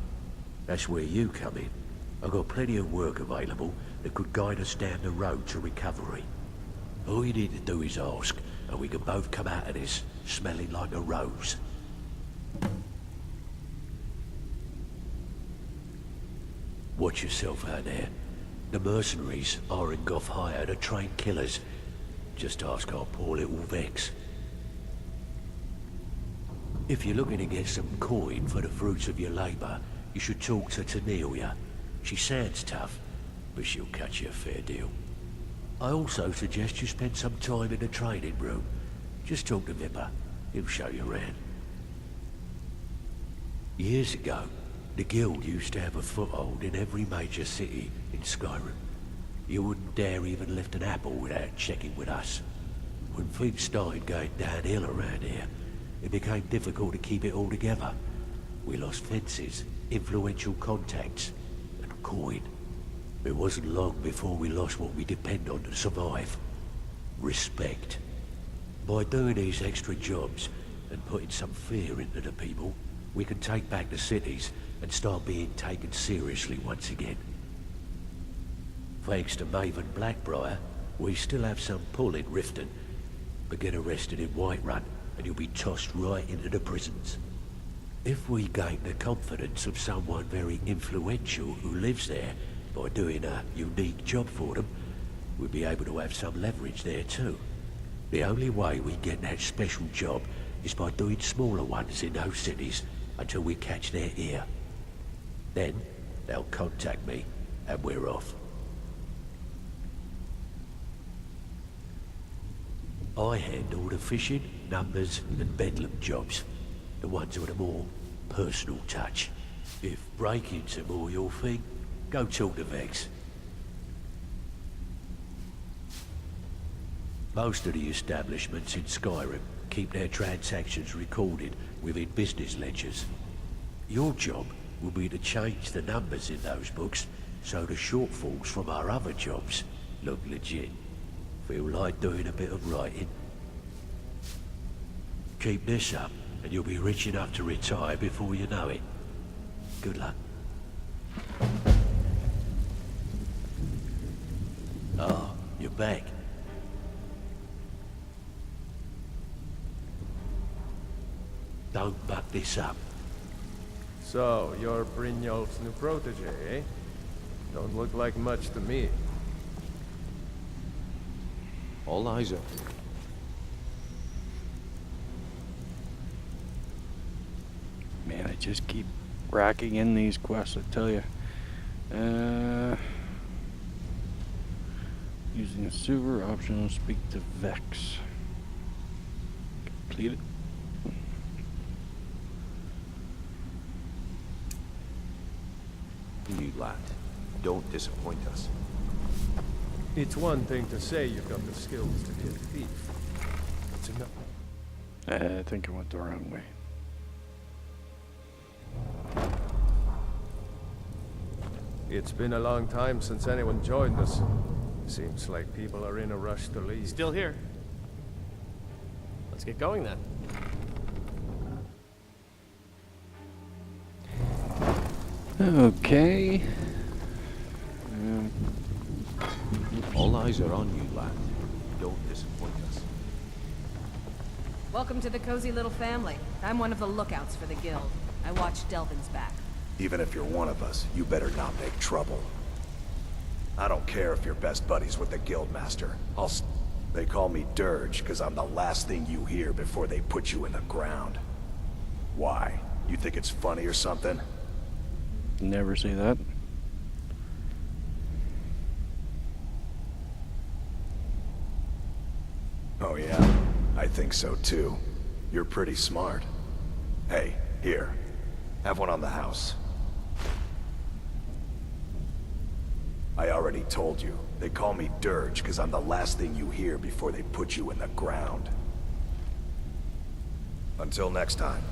That's where you come in. I've got plenty of work available that could guide us down the road to recovery. All you need to do is ask, and we can both come out of this smelling like a rose. Watch yourself out there. The mercenaries are in Goth hired to train killers. Just ask our poor little Vex. If you're looking to get some coin for the fruits of your labor, you should talk to Tanelia. She sounds tough, but she'll cut you a fair deal. I also suggest you spend some time in the training room. Just talk to Vipper. He'll show you around. Years ago, the guild used to have a foothold in every major city in Skyrim. You wouldn't dare even lift an apple without checking with us. When things started going downhill around here, it became difficult to keep it all together. We lost fences, influential contacts, and coin. It wasn't long before we lost what we depend on to survive. Respect. By doing these extra jobs and putting some fear into the people, we can take back the cities and start being taken seriously once again. Thanks to Maven Blackbriar, we still have some pull in Riften, but get arrested in Whiterun and you'll be tossed right into the prisons. If we gain the confidence of someone very influential who lives there by doing a unique job for them, we'll be able to have some leverage there too. The only way we get that special job is by doing smaller ones in those cities until we catch their ear. Then, they'll contact me, and we're off. I handle the fishing, numbers, and bedlam jobs. The ones with a more personal touch. If breaking's more your thing, go talk to Vex. Most of the establishments in Skyrim keep their transactions recorded within business ledgers. Your job will be to change the numbers in those books so the shortfalls from our other jobs look legit. Feel like doing a bit of writing? Keep this up, and you'll be rich enough to retire before you know it. Good luck. Oh, you're back. Don't buck this up. So, you're Brynjolf's new protege, eh? Don't look like much to me. All eyes are... Man, I just keep racking in these quests, I tell you. Using a sewer, optional, speak to Vex. Complete it. You lad, don't disappoint us. It's one thing to say you've got the skills to be a thief. It's another. I think I went the wrong way. It's been a long time since anyone joined us. Seems like people are in a rush to leave. Still here. Let's get going then. Okay. All eyes are on you, lad. Don't disappoint us. Welcome to the cozy little family. I'm one of the lookouts for the guild. I watch Delvin's back. Even if you're one of us, you better not make trouble. I don't care if you're best buddies with the guildmaster. They call me Dirge because I'm the last thing you hear before they put you in the ground. Why? You think it's funny or something? Never say that. Oh yeah, I think so too. You're pretty smart. Hey, here. Have one on the house. I already told you. They call me Dirge because I'm the last thing you hear before they put you in the ground. Until next time.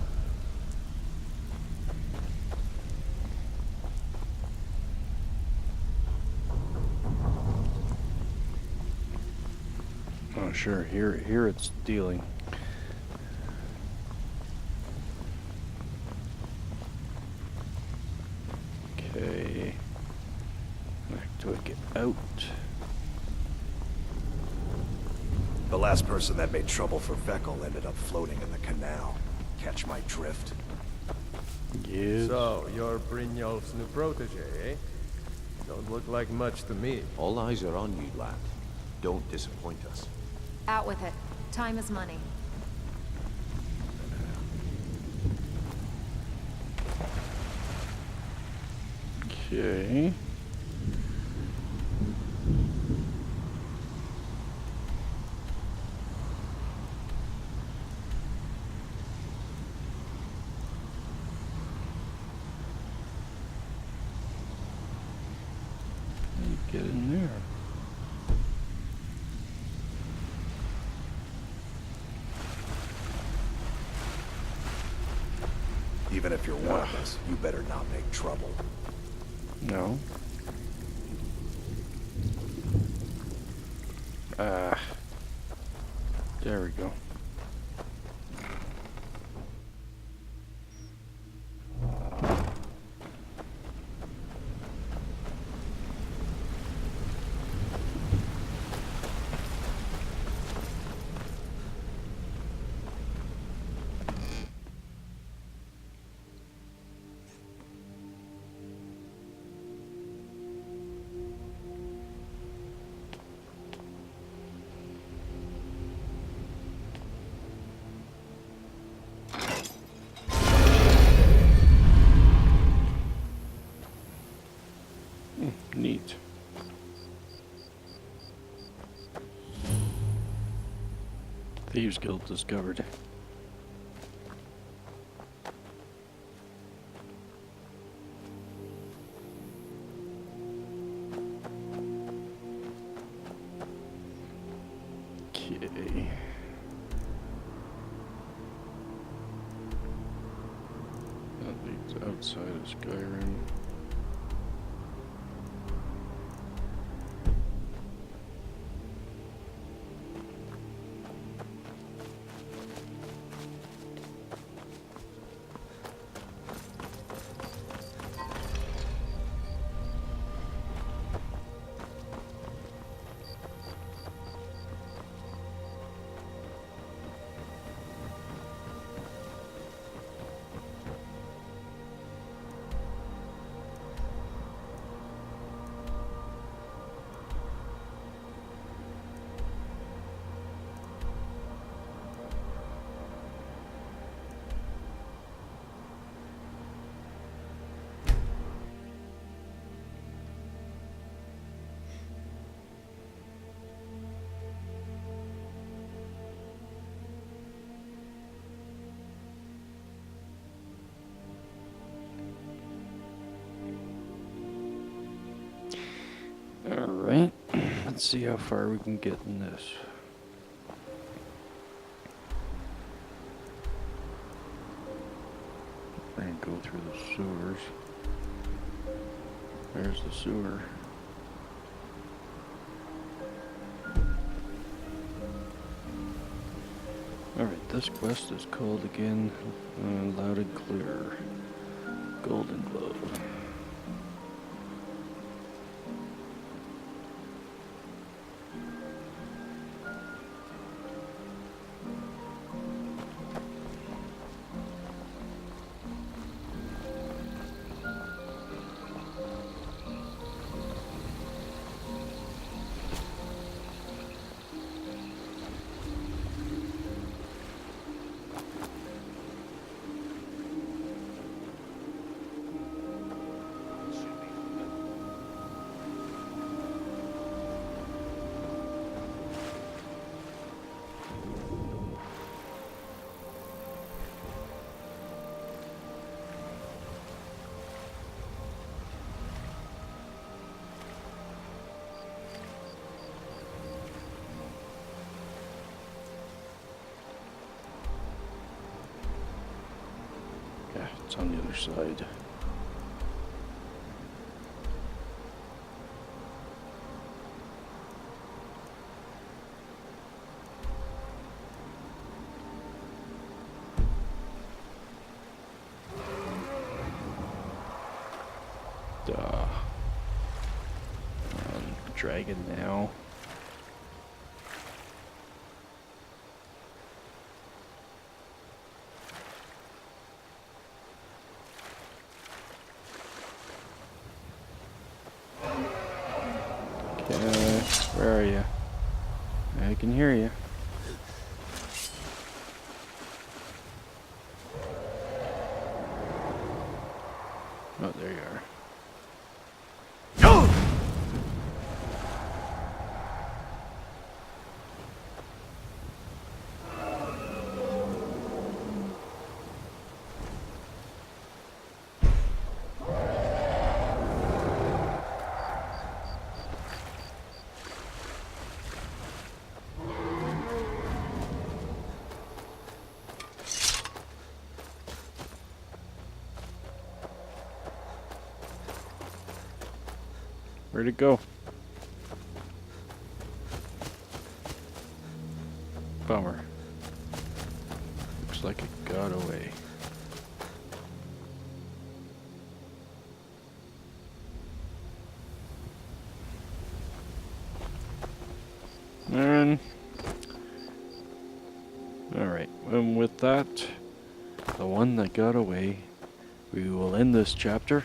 Oh, sure. Here it's dealing. Okay. Do I get out? The last person that made trouble for Vekel ended up floating in the canal. Catch my drift? Yes. So, you're Brynjolf's new protege, eh? Don't look like much to me. All eyes are on you, lad. Don't disappoint us. Out with it. Time is money. Okay. Get in there. Even if you're one of us, you better not make trouble. No. There we go. Neat. Thieves Guild discovered. Okay. That leads outside of Skyrim. Alright, let's see how far we can get in this. And go through the sewers. There's the sewer. Alright, this quest is called again Loud and Clear. Golden Glove. Yeah, it's on the other side. Duh. Dragon now. Okay, where are you? I can hear you. Oh, there you are. Where'd it go? Bummer. Looks like it got away. And alright, and with that, the one that got away, we will end this chapter.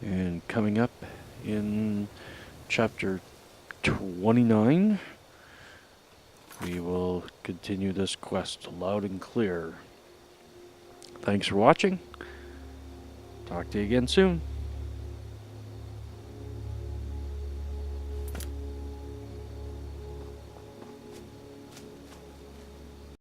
And coming up in chapter 29, we will continue this quest loud and clear. Thanks for watching. Talk to you again soon.